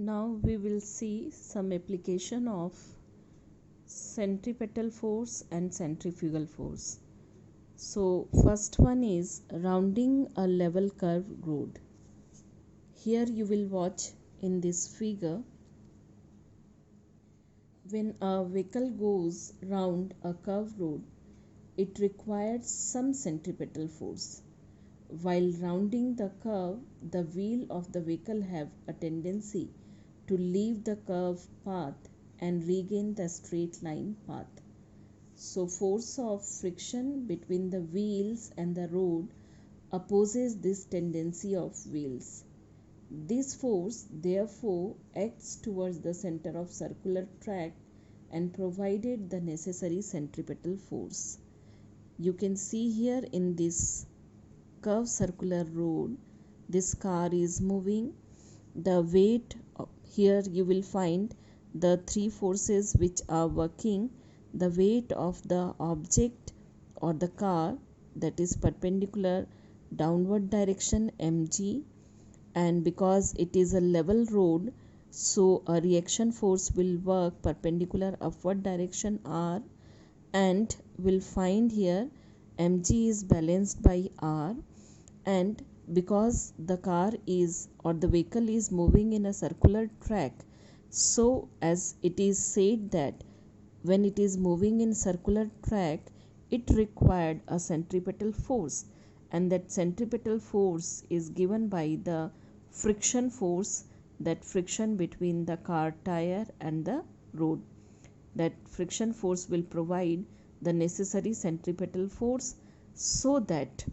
Now we will see some application of centripetal force and centrifugal force. So first one is rounding a level curve road. Here you will watch in this figure, when a vehicle goes round a curved road, it requires some centripetal force. While rounding the curve, the wheel of the vehicle have a tendency to leave the curved path and regain the straight line path. So force of friction between the wheels and the road opposes this tendency of wheels. This force therefore acts towards the center of circular track and provided the necessary centripetal force. You can see here in this curved circular road, this car is moving. The weight, here you will find the three forces which are working. The weight of the object or the car, that is perpendicular downward direction mg, and because it is a level road, so a reaction force will work perpendicular upward direction r, and will find here mg is balanced by r. And because the car is or the vehicle is moving in a circular track, so as it is said that when it is moving in circular track, it required a centripetal force, and that centripetal force is given by the friction force, that friction between the car tire and the road. That friction force will provide the necessary centripetal force, so that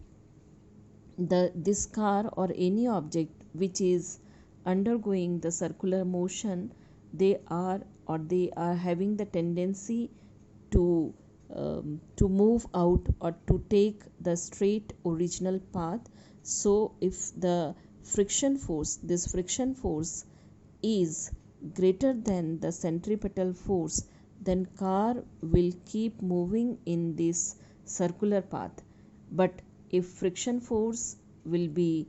this car or any object which is undergoing the circular motion, they are having the tendency to move out or to take the straight original path. So if the friction force, this friction force is greater than the centripetal force, then car will keep moving in this circular path. But if friction force will be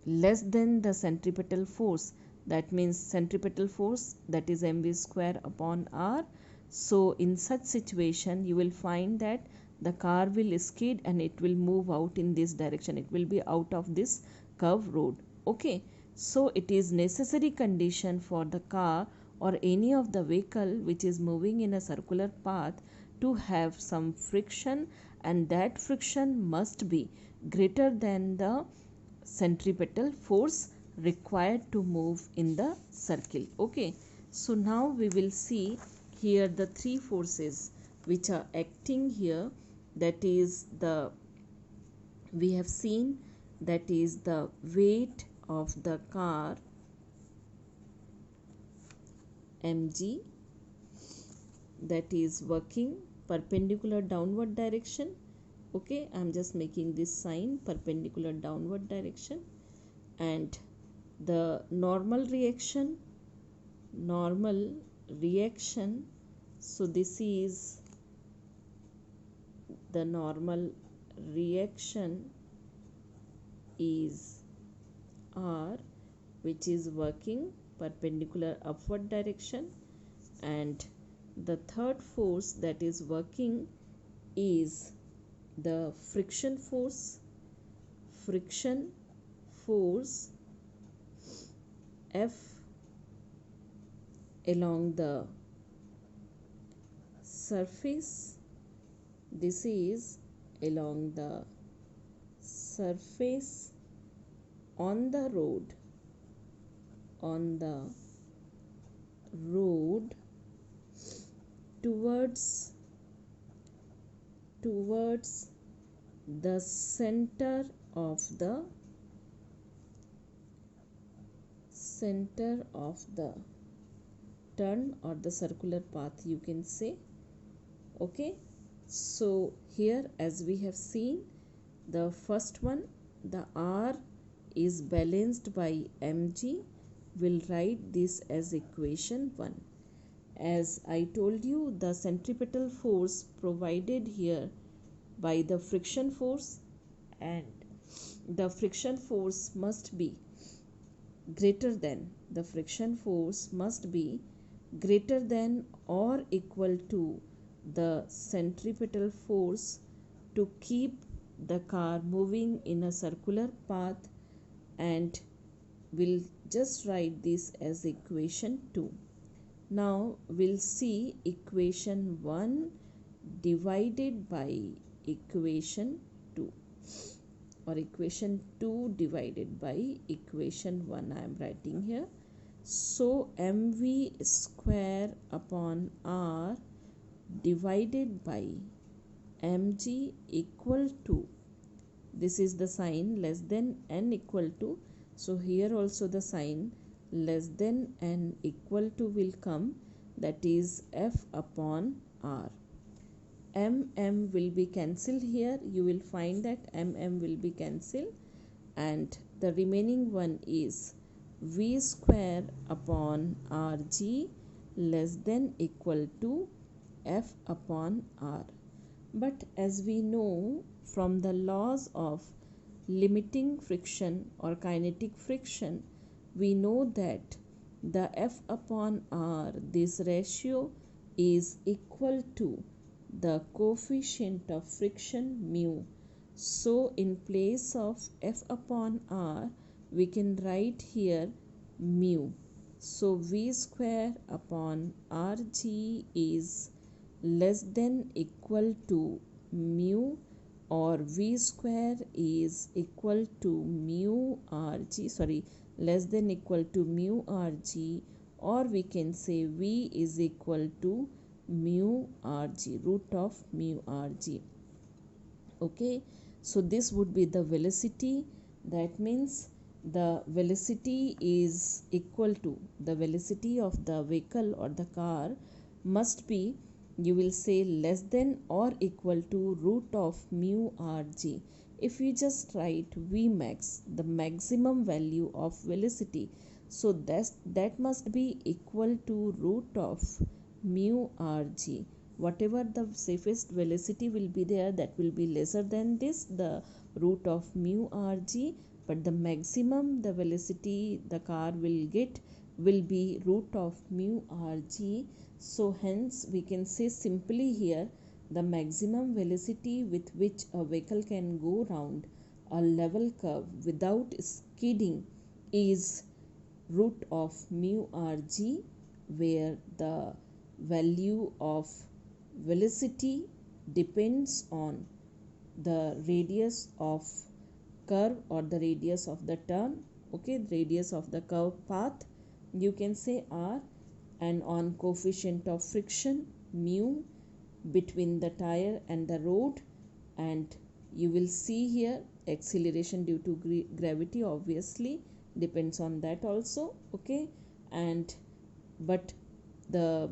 less than the centripetal force, that means centripetal force, that is mv square upon r, so in such situation you will find that the car will skid and it will move out in this direction. It will be out of this curved road. Okay, so it is necessary condition for the car or any of the vehicle which is moving in a circular path to have some friction, and that friction must be greater than the centripetal force required to move in the circle. Okay, so now we will see here the three forces which are acting here. That is the, we have seen, that is the weight of the car mg, that is working perpendicular downward direction. Okay, I'm just making this sign, perpendicular downward direction. And the normal reaction, so this is the normal reaction is r, which is working perpendicular upward direction. And the third force that is working is the friction force F along the surface. This is along the surface on the road, towards the center of the turn or the circular path, you can say. Okay, so here as we have seen, the first one, the r is balanced by mg, will write this as equation 1. As I told you, the centripetal force provided here by the friction force, and the friction force must be greater than, the friction force must be greater than or equal to the centripetal force to keep the car moving in a circular path, and we'll just write this as equation 2. Now we'll see equation 1 divided by equation 2, or equation 2 divided by equation 1 I am writing here. So mv square upon r divided by mg equal to, this is the sign less than n equal to, so here also the sign less than n equal to will come, that is f upon r. Will be cancelled here, you will find that will be cancelled, and the remaining one is v square upon rg less than equal to f upon r. But as we know from the laws of limiting friction or kinetic friction, we know that the f upon r, this ratio is equal to the coefficient of friction mu. So in place of f upon r, we can write here mu. So v square upon rg is less than equal to mu, or v square is equal to mu rg, sorry, less than equal to mu rg, or we can say v is equal to mu rg, root of mu rg. Okay, so this would be the velocity. That means the velocity is equal to, the velocity of the vehicle or the car must be, you will say, less than or equal to root of mu rg. If you just write v max, the maximum value of velocity, so that must be equal to root of mu rg. Whatever the safest velocity will be there, that will be lesser than this, the root of mu rg, but the maximum the velocity the car will get will be root of mu rg. So hence we can say simply here, the maximum velocity with which a vehicle can go round a level curve without skidding is root of mu rg, where the value of velocity depends on the radius of curve or the radius of the turn, okay, radius of the curve path, you can say r, and on coefficient of friction mu between the tire and the road, and you will see here acceleration due to gravity obviously depends on that also, okay. And but the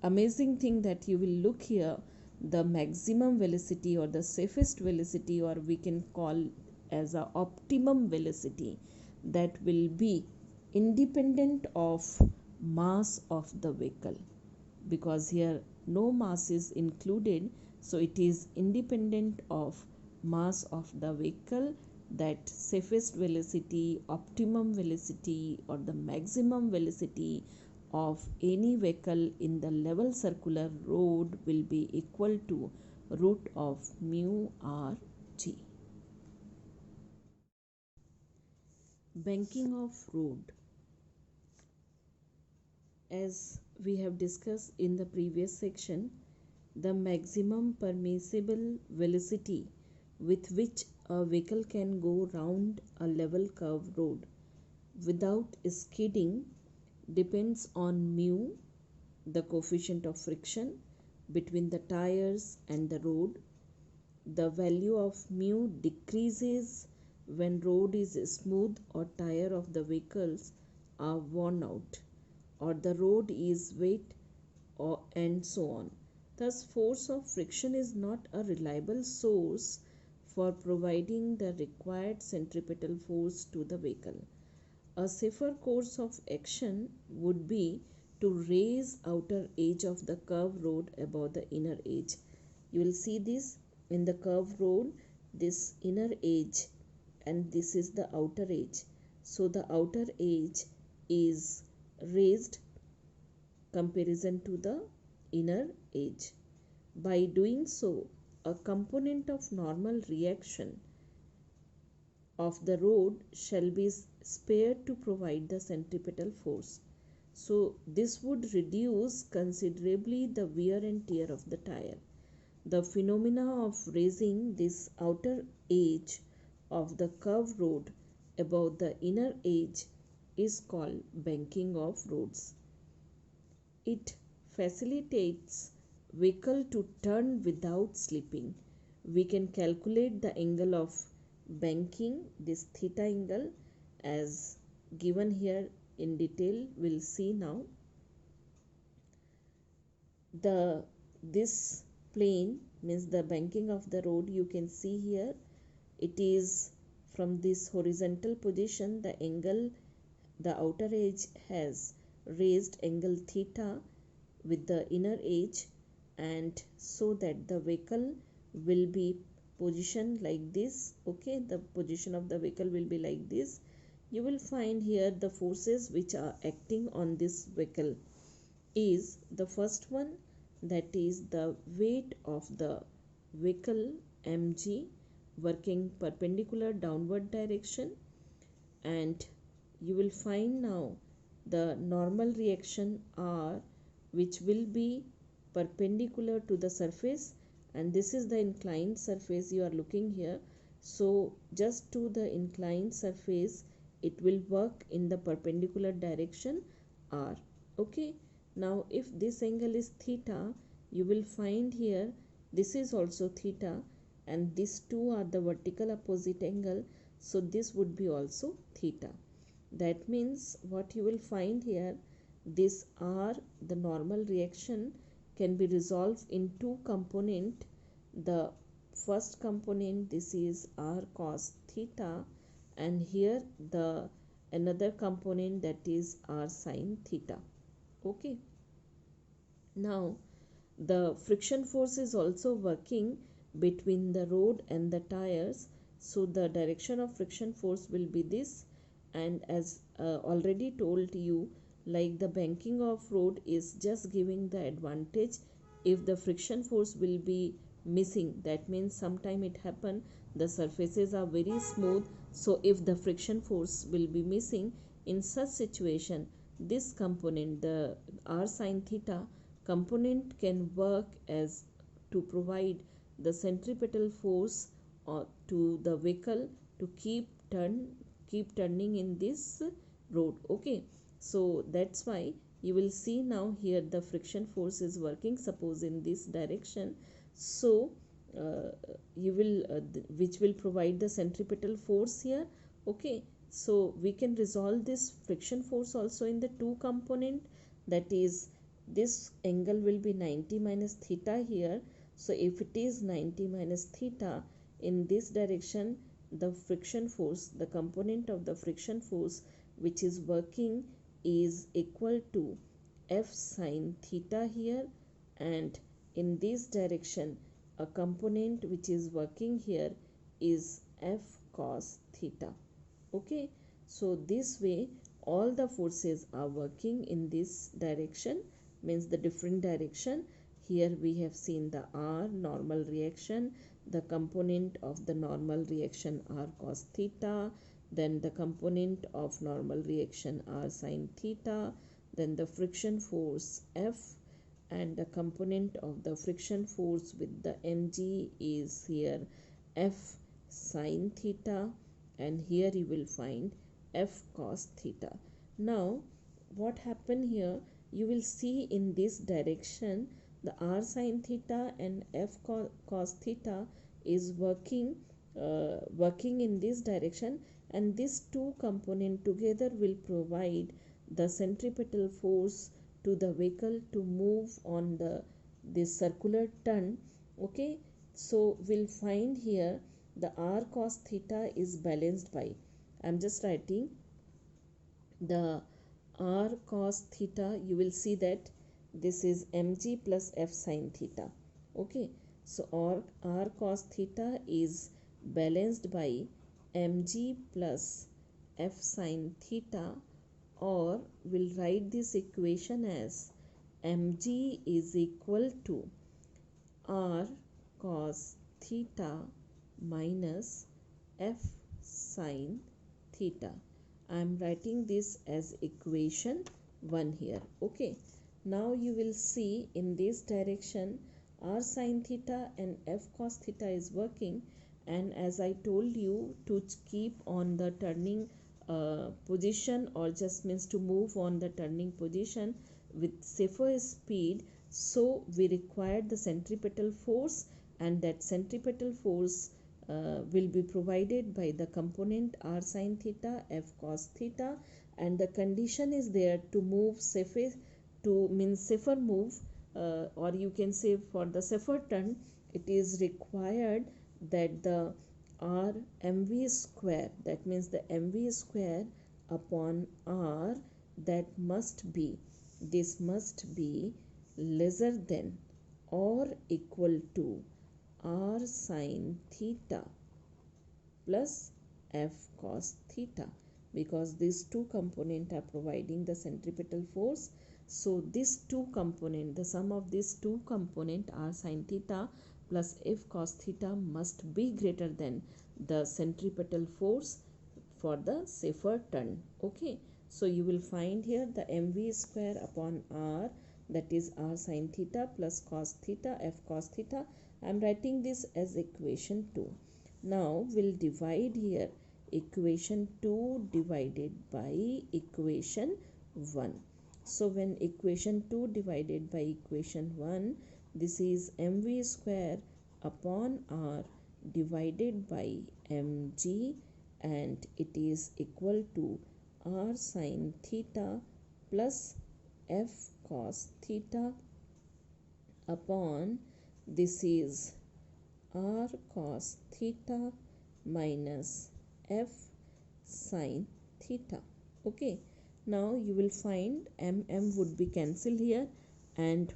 amazing thing that you will look here, the maximum velocity or the safest velocity, or we can call as a optimum velocity, that will be independent of mass of the vehicle, because here no mass is included, so it is independent of mass of the vehicle, that safest velocity, optimum velocity, or the maximum velocity of any vehicle in the level circular road will be equal to root of mu rg. Banking of road. As we have discussed in the previous section, the maximum permissible velocity with which a vehicle can go round a level curve road without skidding depends on mu, the coefficient of friction between the tires and the road. The value of mu decreases when road is smooth or tire of the vehicles are worn out, or the road is wet, or and so on. Thus, force of friction is not a reliable source for providing the required centripetal force to the vehicle. A safer course of action would be to raise outer edge of the curved road above the inner edge. You will see this in the curved road, this inner edge, and this is the outer edge. so the outer edge is raised comparison to the inner edge. By doing so, a component of normal reaction of the rod shall be spared to provide the centripetal force. So this would reduce considerably the wear and tear of the tire. The phenomena of raising this outer edge of the curved rod above the inner edge is called banking of rods. It facilitates vehicle to turn without slipping. We can calculate the angle of banking, this theta angle, as given here in detail. We'll see now. This plane means the banking of the road. You can see here it is from this horizontal position, the angle, the outer edge has raised angle theta with the inner edge, and so that the vehicle will be positioned like this. Okay, the position of the vehicle will be like this. You will find here the forces which are acting on this vehicle is the first one, that is the weight of the vehicle mg working perpendicular downward direction, and you will find now the normal reaction R, which will be perpendicular to the surface, and this is the inclined surface you are looking here. So just to the inclined surface it will work in the perpendicular direction R. Okay, now if this angle is theta, you will find here this is also theta, and these two are the vertical opposite angle, so this would be also theta. That means what you will find here, this R, the normal reaction, can be resolved in two component. The first component, this is R cos theta, and here the another component, that is R sin theta. Okay, now the friction force is also working between the rod and the tires, so the direction of friction force will be this. And as already told you, like the banking of rod is just giving the advantage if the friction force will be missing. That means sometime it happen the surfaces are very smooth, so if the friction force will be missing, in such situation this component, the R sin theta component, can work as to provide the centripetal force to the vehicle to keep turning in this road. Okay, so that's why you will see now here the friction force is working, suppose in this direction. So you will which will provide the centripetal force here. Okay, so we can resolve this friction force also in the two component, that is this angle will be 90 minus theta here. So if it is 90 minus theta, in this direction the friction force, the component of the friction force which is working is equal to F sin theta here, and in this direction a component which is working here is F cos theta. Okay, so this way all the forces are working in this direction, means the different direction. Here we have seen the R normal reaction, the component of the normal reaction R cos theta, then the component of normal reaction R sin theta, then the friction force F, and the component of the friction force with the mg is here F sin theta, and here you will find F cos theta. Now what happened here, you will see in this direction the R sin theta and F cos theta is working in this direction, and these two components together will provide the centripetal force to the vehicle to move on this circular turn. Okay, so we'll find here the R cos theta is balanced by, I'm just writing the R cos theta, you will see that this is mg plus F sin theta. Okay, so R cos theta is balanced by mg plus f sine theta, or we'll write this equation as mg is equal to r cos theta minus f sine theta. I am writing this as equation 1 here. Okay, now you will see in this direction r sine theta and f cos theta is working, and as I told you to keep on the turning position, or just means to move on the turning position with safer speed, so we required the centripetal force, and that centripetal force will be provided by the component r sine theta f cos theta, and the condition is there to move safer, to means safer move, or you can say for the safer turn, it is required that the r mv square, that means the mv square upon r, that must be, this must be lesser than or equal to r sine theta plus f cos theta, because these two components are providing the centripetal force. So these two component, the sum of these two component r sine theta plus f cos theta must be greater than the centripetal force for the safer turn. Okay, so you will find here the mv square upon r, that is r sine theta plus cos theta f cos theta. I am writing this as equation 2. Now we'll divide here equation 2 divided by equation 1. So when equation 2 divided by equation 1, this is mv square upon r divided by mg, and it is equal to r sine theta plus f cos theta upon, this is r cos theta minus f sine theta. Okay, now you will find m would be cancelled here, and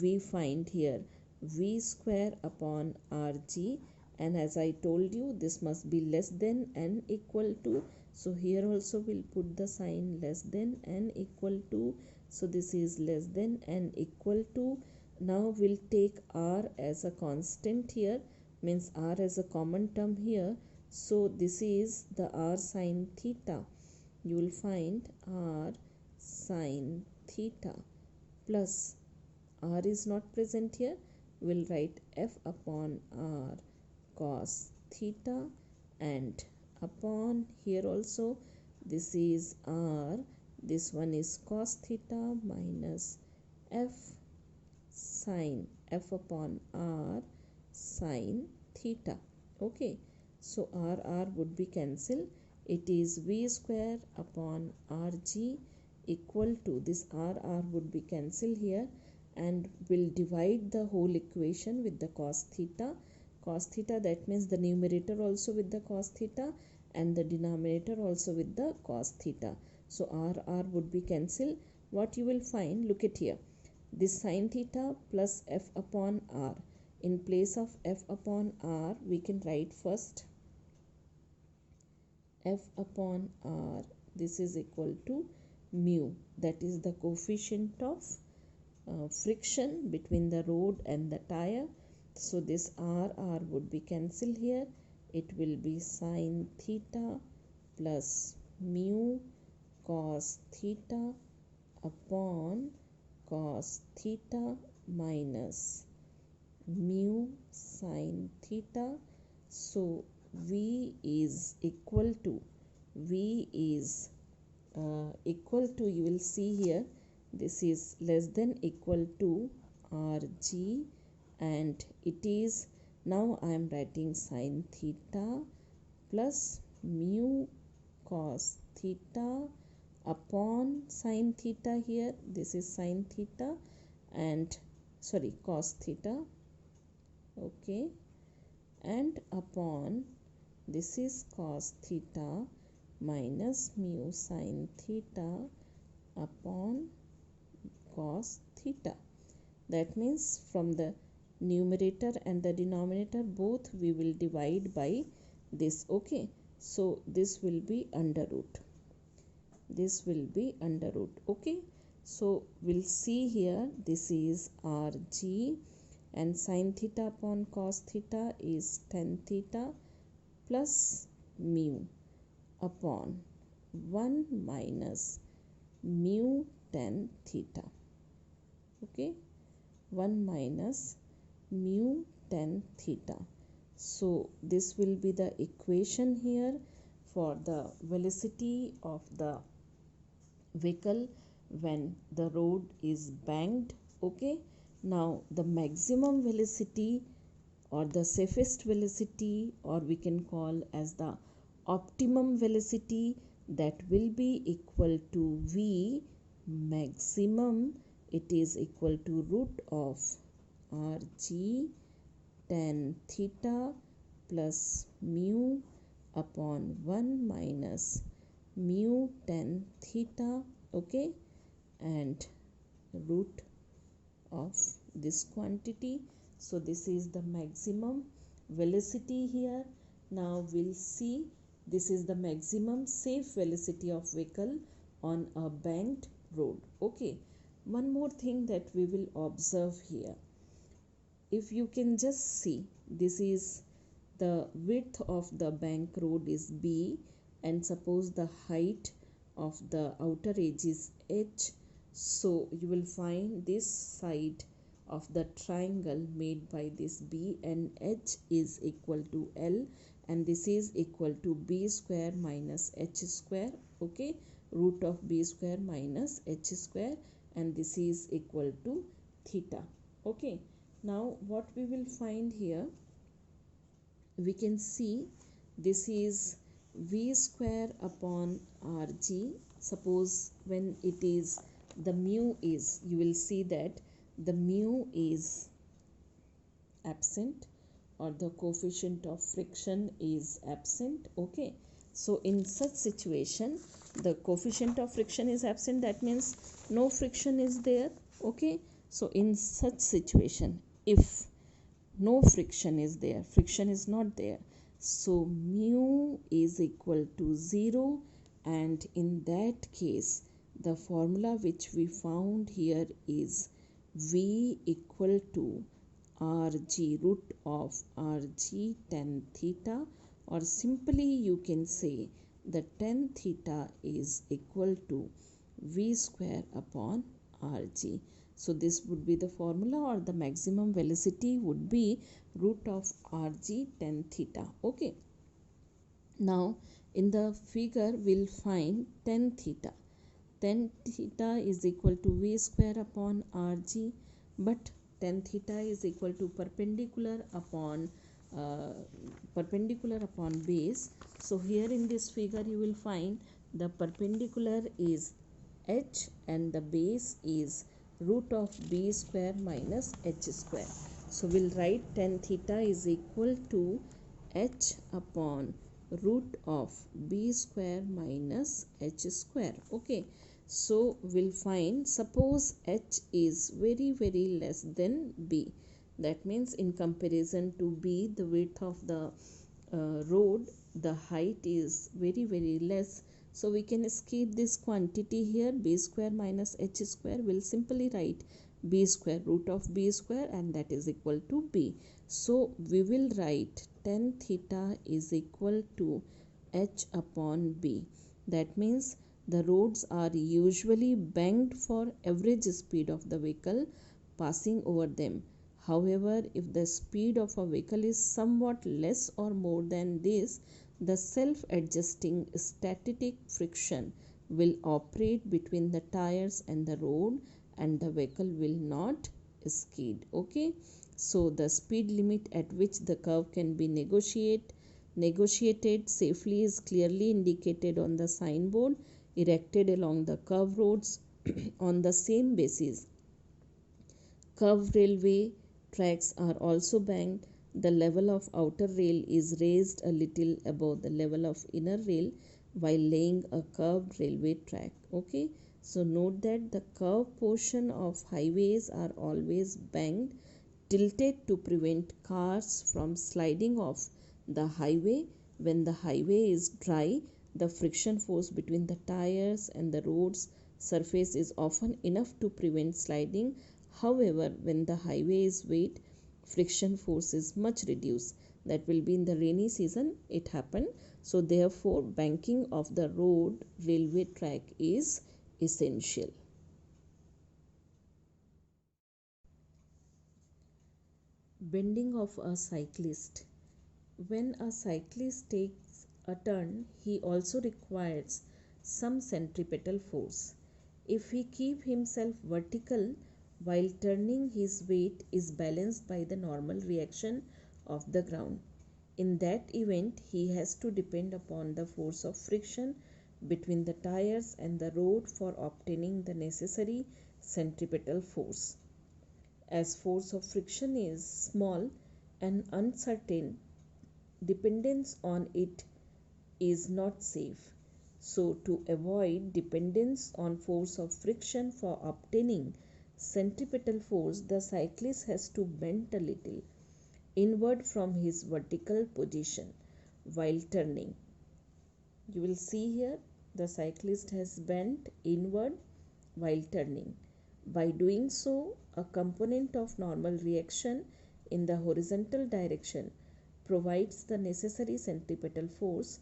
we find here v square upon rg, and as I told you this must be less than n equal to, so here also we'll put the sign less than n equal to, so this is less than n equal to. Now we'll take r as a constant here, means r as a common term here, so this is the r sine theta. You will find r sine theta plus, r is not present here, we'll write f upon r cos theta, and upon here also this is r, this one is cos theta minus f sine, f upon r sine theta. Okay, so r would be cancelled, it is v square upon rg equal to, this r would be cancelled here, and will divide the whole equation with the cos theta. Cos theta, that means the numerator also with the cos theta and the denominator also with the cos theta. So r would be cancelled. What you will find, look at here, this sine theta plus f upon r. In place of f upon r, we can write first f upon r, this is equal to mu, that is the coefficient of friction between the road and the tire. So this r would be cancelled here, it will be sine theta plus mu cos theta upon cos theta minus mu sine theta. So v is equal to, you will see here, this is less than equal to rg, and it is, now I am writing sine theta plus mu cos theta upon sine theta here, this is sine theta, and sorry, cos theta, okay, and upon, this is cos theta minus mu sine theta upon cos theta. That means from the numerator and the denominator both we will divide by this. Okay, so this will be under root. this will be under root. Okay, so we'll see here, this is Rg, and sin theta upon cos theta is tan theta plus mu upon 1 minus mu tan theta. Okay, 1 minus mu tan theta. So this will be the equation here for the velocity of the vehicle when the road is banked. Okay, now the maximum velocity or the safest velocity, or we can call as the optimum velocity, that will be equal to V maximum. It is equal to root of Rg tan theta plus mu upon 1 minus mu tan theta. Okay, and root of this quantity. So this is the maximum velocity here. Now we'll see, this is the maximum safe velocity of vehicle on a banked road. Okay, one more thing that we will observe here. If you can just see, this is the width of the bank road is B, and suppose the height of the outer edge is H. So you will find this side of the triangle made by this B and H is equal to L, and this is equal to B square minus H square. Okay, root of B square minus H square, and this is equal to theta. Okay, now what we will find here, we can see this is V square upon Rg. Suppose when it is the mu is, you will see that the mu is absent, or the coefficient of friction is absent. Okay, so in such situation, the coefficient of friction is absent, that means no friction is there. Okay, so in such situation, if no friction is there, friction is not there, so mu is equal to 0, and in that case the formula which we found here is V equal to Rg, root of Rg tan theta, or simply you can say the tan theta is equal to V square upon Rg. So this would be the formula, or the maximum velocity would be root of Rg tan theta. Okay, now in the figure we'll find tan theta. Tan theta is equal to V square upon Rg, but tan theta is equal to perpendicular upon base. So here in this figure you will find the perpendicular is H and the base is root of B square minus H square. So we'll write tan theta is equal to H upon root of B square minus H square. Okay, so we'll find, suppose H is very less than B, that means in comparison to B, the width of the road, the height is very less. So we can skip this quantity here, B square minus H square. We'll simply write B square, root of B square, and that is equal to B. So we will write tan theta is equal to H upon B. That means the roads are usually banked for average speed of the vehicle passing over them. However, if the speed of a vehicle is somewhat less or more than this, the self-adjusting static friction will operate between the tires and the road, and the vehicle will not skid. Okay, so the speed limit at which the curve can be negotiated safely is clearly indicated on the signboard erected along the curve roads. On the same basis, curved railway tracks are also banked. The level of outer rail is raised a little above the level of inner rail while laying a curved railway track. Okay, so note that the curved portion of highways are always banked, tilted to prevent cars from sliding off the highway. When the highway is dry, The friction force between the tires and the road's surface is often enough to prevent sliding. However, when the highway is wet, friction force is much reduced. That will be in the rainy season it happened. So therefore banking of the road railway track is essential. Bending of a cyclist. When a cyclist takes a turn, he also requires some centripetal force. If he keep himself vertical while turning, his weight is balanced by the normal reaction of the ground. In that event, he has to depend upon the force of friction between the tires and the road for obtaining the necessary centripetal force. As force of friction is small and uncertain, dependence on it is not safe. So to avoid dependence on force of friction for obtaining centripetal force, the cyclist has to bend a little inward from his vertical position while turning. You will see here the cyclist has bent inward while turning. By doing so, a component of normal reaction in the horizontal direction provides the necessary centripetal force.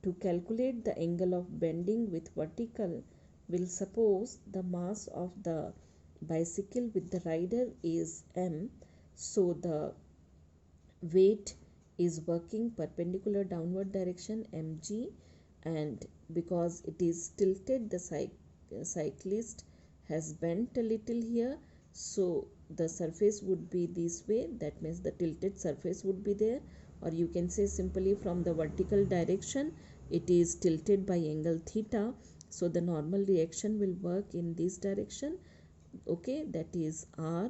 To calculate the angle of bending with vertical, we'll suppose the mass of the bicycle with the rider is m, so the weight is working perpendicular downward direction mg, and because it is tilted, the cyclist has bent a little here, so the surface would be this way. That means the tilted surface would be there, or you can say simply from the vertical direction it is tilted by angle theta, so the normal reaction will work in this direction, okay, that is r,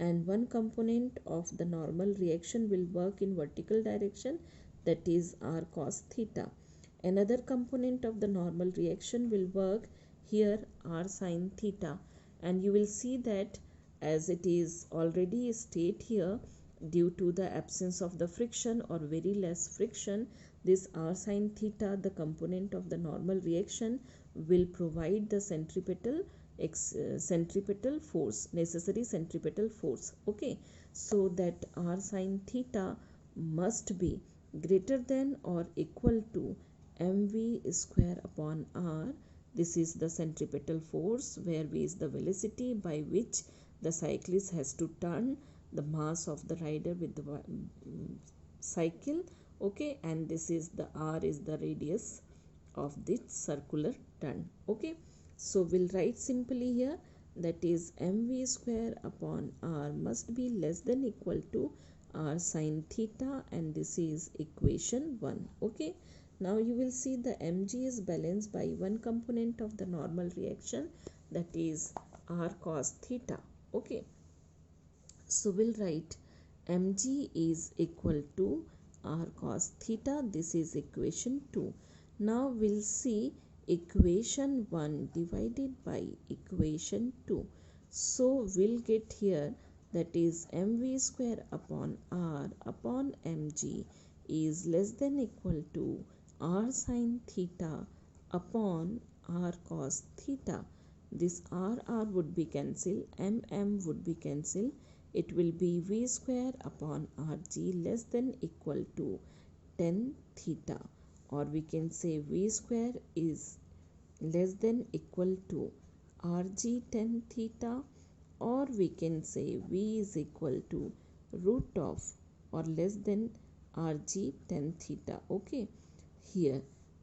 and one component of the normal reaction will work in vertical direction, that is r cos theta. Another component of the normal reaction will work here, r sin theta, and you will see that as it is already stated here, due to the absence of the friction or very less friction, this r sin theta, the component of the normal reaction, will provide the centripetal force, necessary centripetal force, okay. So that r sin theta must be greater than or equal to mv square upon r. This is the centripetal force, where v is the velocity by which the cyclist has to turn the mass of the rider with the cycle, okay, and this is the r is the radius of this circular turn, okay. So we'll write simply here, that is mv square upon r must be less than equal to r sin theta, and this is equation 1, okay. Now you will see the mg is balanced by one component of the normal reaction, that is r cos theta, okay. So we'll write mg is equal to r cos theta. This is equation 2. Now we'll see equation 1 divided by equation 2. So we'll get here, that is mv square upon r upon mg is less than equal to r sin theta upon r cos theta. This r would be cancelled, would be cancelled. It will be v square upon rg less than equal to tan theta, or we can say v square is less than equal to rg tan theta, or we can say v is equal to root of or less than rg tan theta, okay, here.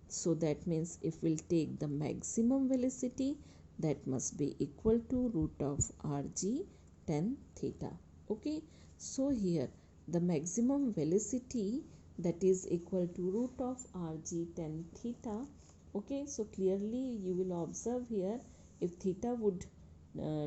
So that means if we'll take the maximum velocity, that must be equal to root of rg tan theta, okay. So here the maximum velocity, that is equal to root of rg tan theta, okay. So clearly you will observe here, if theta would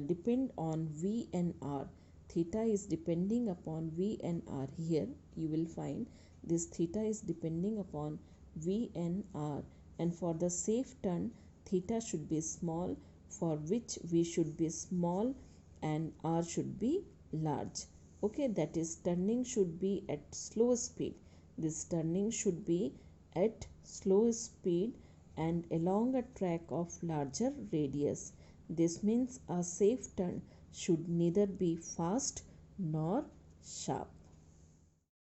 depend on v and r, theta is depending upon v and r, here you will find this theta is depending upon v and r, and for the safe turn theta should be small, for which v should be small and r should be large, okay. That is turning should be at slow speed, this turning should be at slow speed and along a track of larger radius. This means a safe turn should neither be fast nor sharp.